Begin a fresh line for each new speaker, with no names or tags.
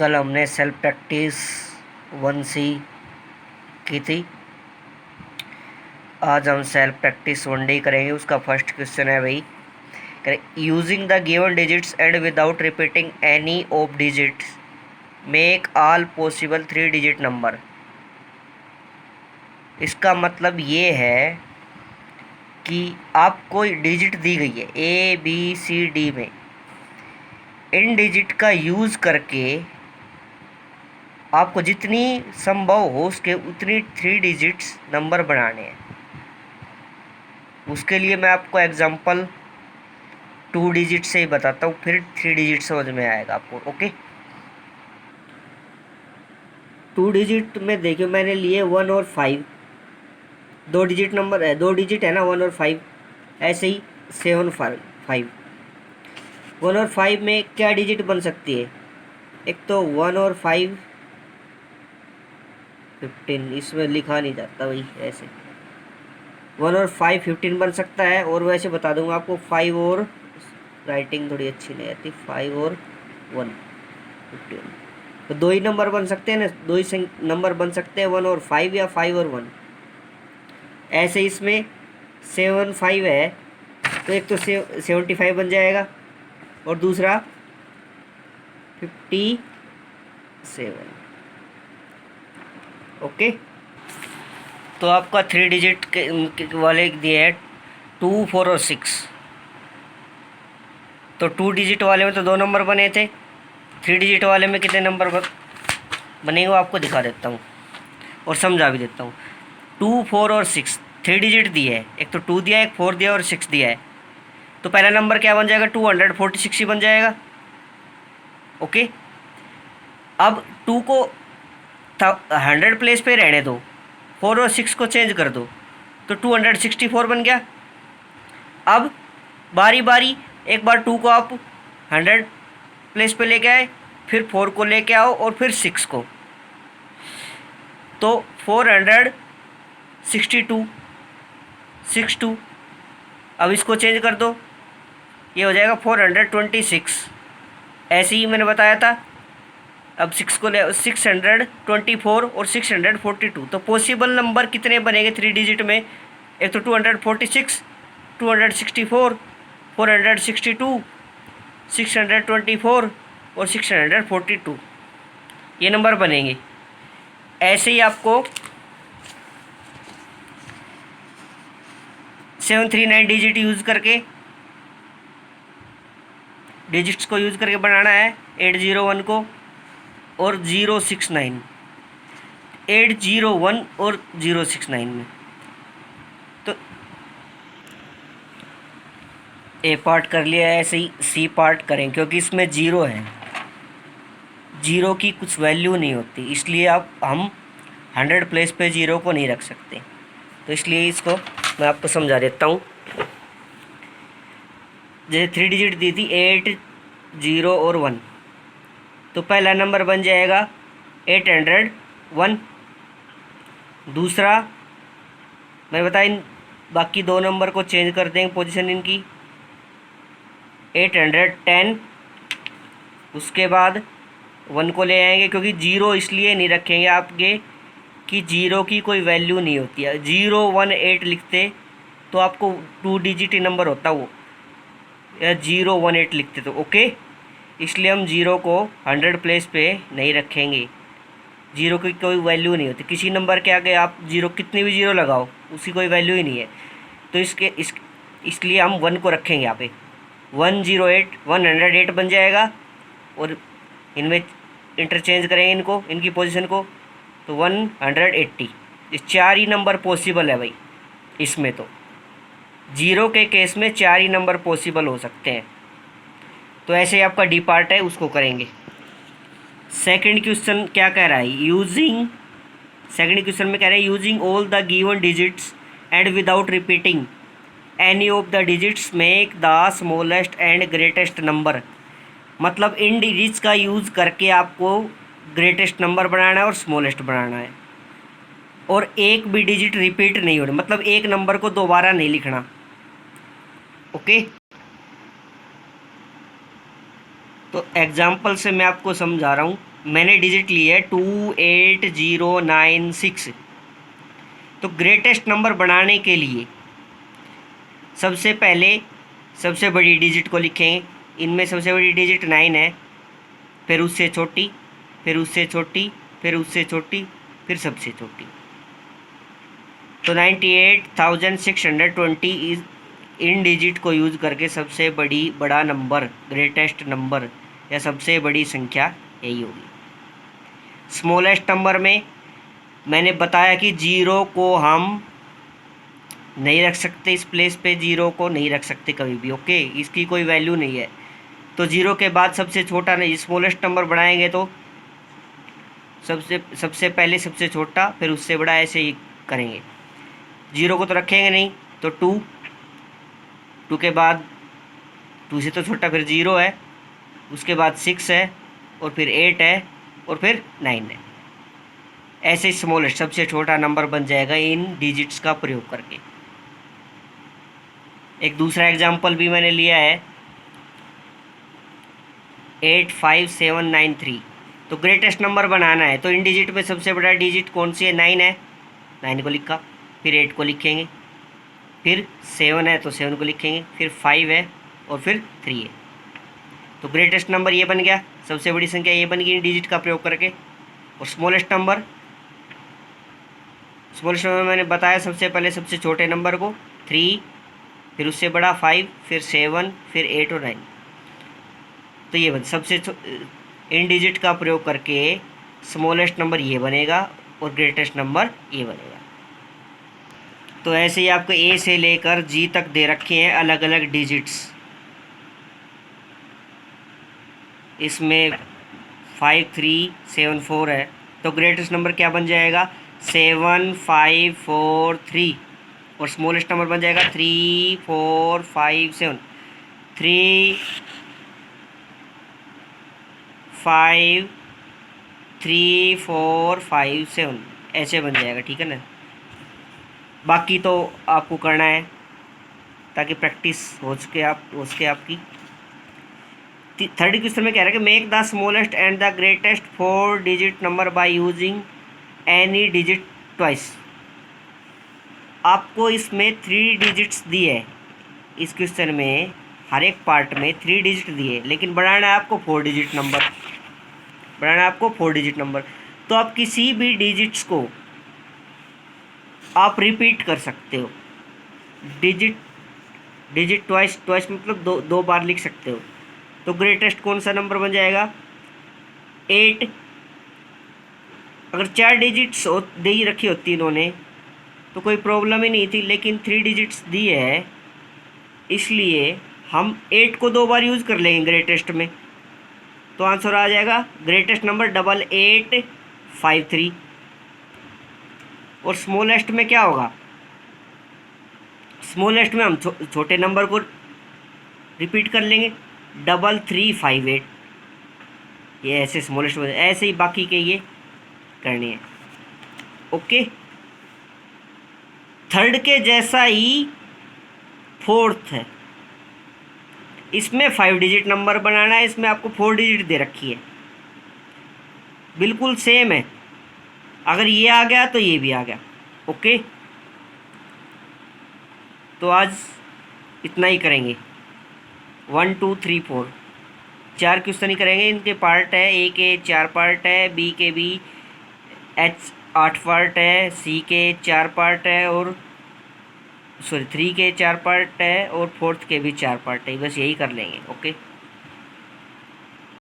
कल हमने self practice 1C की थी। आज हम सेल्फ प्रैक्टिस 1D करेंगे। उसका फर्स्ट क्वेश्चन है भाई, using the given digits and without repeating any of digits make all possible 3 digit number. इसका मतलब ये है कि आपको डिजिट दी गई है ABCD में, इन डिजिट का यूज़ करके आपको जितनी संभव हो उसके उतनी 3 डिजिट्स नंबर बनाने हैं। उसके लिए मैं आपको एग्जांपल 2 डिजिट से ही बताता हूँ, फिर 3 डिजिट समझ में आएगा आपको। ओके, 2 डिजिट में देखिए मैंने लिए 1 और 5, 2 डिजिट नंबर है, 2 डिजिट है ना 1 और 5। ऐसे ही 7 5 1 और 5 में क्या डिजिट बन सकती है? एक तो 1 और 5 15, इसमें लिखा नहीं जाता भाई, ऐसे 1 और 5 15 बन सकता है। और वैसे बता दूंगा आपको 5 और, राइटिंग थोड़ी अच्छी नहीं आती, 5 और 1 15, तो 2 ही नंबर बन सकते हैं ना, 2 ही नंबर बन सकते हैं 1 और 5 या 5 और 1। ऐसे इसमें 7 5 है तो एक तो 75 बन जाएगा और दूसरा 57। ओके, तो आपका 3 डिजिट के वाले दिए हैं 2 4 और 6। तो 2 डिजिट वाले में तो 2 नंबर बने थे, 3 डिजिट वाले में कितने नंबर बनेंगे वो आपको दिखा देता हूँ और समझा भी देता हूँ। 2 4 और 6 3 डिजिट दिए है, एक तो 2 दिया है, एक 4 दिया और 6 दिया है। तो पहला नंबर क्या बन जाएगा? 246 ही बन जाएगा। ओके, अब 2 को 100 प्लेस पे रहने दो, 4 और 6 को चेंज कर दो तो 264 बन गया। अब बारी बारी एक बार 2 को आप 100 प्लेस पे लेके आए, फिर 4 को लेके आओ और फिर 6 को, तो 462 62। अब इसको चेंज कर दो, ये हो जाएगा 426। ऐसे ही मैंने बताया था। अब 6 को ले 624 और 642, तो पॉसिबल नंबर कितने बनेंगे 3 डिजिट में? एक तो 246, 264, 462, 624 और 642, ये नंबर बनेंगे। ऐसे ही आपको 739 डिजिट यूज़ करके, डिजिट्स को यूज़ करके बनाना है 801 को और 069, 801 और 069 में। तो ए पार्ट कर लिया है, ऐसे ही सी पार्ट करें, क्योंकि इसमें 0 है, 0 की कुछ वैल्यू नहीं होती, इसलिए हम 100 प्लेस पे 0 को नहीं रख सकते। तो इसलिए इसको मैं आपको समझा देता हूँ। जैसे 3 डिजिट दी थी 8 0 और 1, तो पहला नंबर बन जाएगा 801। दूसरा मैं बताया, बाकी 2 नंबर को चेंज कर देंगे पोजीशन इनकी, 810। उसके बाद 1 को ले आएंगे, क्योंकि 0 इसलिए नहीं रखेंगे आपके कि 0 की कोई वैल्यू नहीं होती है। 018 लिखते तो आपको 2 डिजिट ही नंबर होता वो, या 018 लिखते तो ओके। इसलिए हम 0 को 100 प्लेस पे नहीं रखेंगे, 0 की कोई वैल्यू नहीं होती। किसी नंबर के आगे आप 0 कितनी भी 0 लगाओ, उसकी कोई वैल्यू ही नहीं है। तो इसलिए हम 1 को रखेंगे यहाँ पे। 108 108 बन जाएगा और इनमें इंटरचेंज करेंगे इनको, इनकी पोजीशन को, तो 180। इस 4 ही नंबर पॉसिबल है भाई इसमें। तो 0 के केस में 4 ही नंबर पॉसिबल हो सकते हैं। तो ऐसे ही आपका डी पार्ट है, उसको करेंगे। सेकंड क्वेश्चन क्या कह रहा है? सेकंड क्वेश्चन में कह रहा है using all the given digits and without repeating any of the digits make the smallest and greatest number. मतलब इन डिजिट्स का यूज़ करके आपको ग्रेटेस्ट नंबर बनाना है और स्मॉलेस्ट बनाना है, और एक भी डिजिट रिपीट नहीं होना, मतलब एक नंबर को दोबारा नहीं लिखना। ओके, तो एग्जाम्पल से मैं आपको समझा रहा हूँ। मैंने डिजिट ली है 28096। तो ग्रेटेस्ट नंबर बनाने के लिए सबसे पहले सबसे बड़ी डिजिट को लिखेंगे। इनमें सबसे बड़ी डिजिट 9 है, फिर उससे छोटी, फिर उससे छोटी, फिर उससे छोटी, फिर सबसे छोटी। तो 98,620 इज इन डिजिट को यूज़ करके सबसे बड़ा नंबर, ग्रेटेस्ट नंबर या सबसे बड़ी संख्या यही होगी। स्मॉलेस्ट नंबर में मैंने बताया कि जीरो को हम नहीं रख सकते, इस प्लेस पे जीरो को नहीं रख सकते कभी भी। ओके, इसकी कोई वैल्यू नहीं है। तो जीरो के बाद सबसे छोटा नहीं, स्मॉलेस्ट नंबर बनाएंगे तो सबसे पहले सबसे छोटा, फिर उससे बड़ा, ऐसे ही करेंगे। जीरो को तो रखेंगे नहीं, तो टू के बाद, टू से तो छोटा फिर जीरो है, उसके बाद 6 है, और फिर 8 है, और फिर 9 है। ऐसे ही स्मॉलेस्ट सबसे छोटा नंबर बन जाएगा इन डिजिट्स का प्रयोग करके। एक दूसरा एग्जाम्पल भी मैंने लिया है 85793। तो ग्रेटेस्ट नंबर बनाना है तो इन डिजिट में सबसे बड़ा डिजिट कौन सी है? 9 है, 9 को लिखा, फिर 8 को लिखेंगे, फिर 7 है तो 7 को लिखेंगे, फिर 5 है, और फिर 3 है। तो ग्रेटेस्ट नंबर ये बन गया, सबसे बड़ी संख्या ये बन गई इन डिजिट का प्रयोग करके। और स्मॉलेस्ट नंबर मैंने बताया सबसे पहले सबसे छोटे नंबर को 3, फिर उससे बड़ा 5, फिर 7, फिर 8 और 9। तो ये सबसे इन डिजिट का प्रयोग करके स्मॉलेस्ट नंबर ये बनेगा और ग्रेटेस्ट नंबर ये बनेगा। तो ऐसे ही आपको ए से लेकर जी तक दे रखे हैं अलग अलग डिजिट्स। इसमें 5374 है, तो ग्रेटेस्ट नंबर क्या बन जाएगा? 7543। और स्मॉलेस्ट नंबर बन जाएगा 3457। 353457 ऐसे बन जाएगा, ठीक है ना। बाकी तो आपको करना है ताकि प्रैक्टिस हो सके आपकी। थर्ड क्वेश्चन में कह रहा है कि make the smallest and the greatest 4 digit number by using any digit twice. आपको इसमें 3 डिजिट्स दिए है, इस क्वेश्चन में हर एक पार्ट में 3 डिजिट दिए, लेकिन बनाना है आपको 4 डिजिट नंबर। तो आप किसी भी डिजिट्स को आप रिपीट कर सकते हो। डिजिट ट्वाइस मतलब दो बार लिख सकते हो। तो ग्रेटेस्ट कौन सा नंबर बन जाएगा? 8। अगर 4 डिजिट्स दे ही रखी होती इन्होंने तो कोई प्रॉब्लम ही नहीं थी, लेकिन 3 डिजिट्स दी है, इसलिए हम 8 को 2 बार यूज़ कर लेंगे ग्रेटेस्ट में। तो आंसर आ जाएगा ग्रेटेस्ट नंबर 8853। और स्मॉलेस्ट में क्या होगा? स्मॉलेस्ट में हम छोटे नंबर को रिपीट कर लेंगे, 3358। ये ऐसे स्मॉलेस्ट में, ऐसे ही बाकी के ये करनी है। ओके, थर्ड के जैसा ही फोर्थ है, इसमें 5 डिजिट नंबर बनाना है, इसमें आपको 4 डिजिट दे रखी है, बिल्कुल सेम है। अगर ये आ गया तो ये भी आ गया। ओके, तो आज इतना ही करेंगे। 1 2 3 4 4 क्वेश्चन ही करेंगे। इनके पार्ट है, ए के 4 पार्ट है, बी के भी एच 8 पार्ट है, सी के 4 पार्ट है, और 3 के 4 पार्ट है, और फोर्थ के भी 4 पार्ट है। बस यही कर लेंगे। ओके।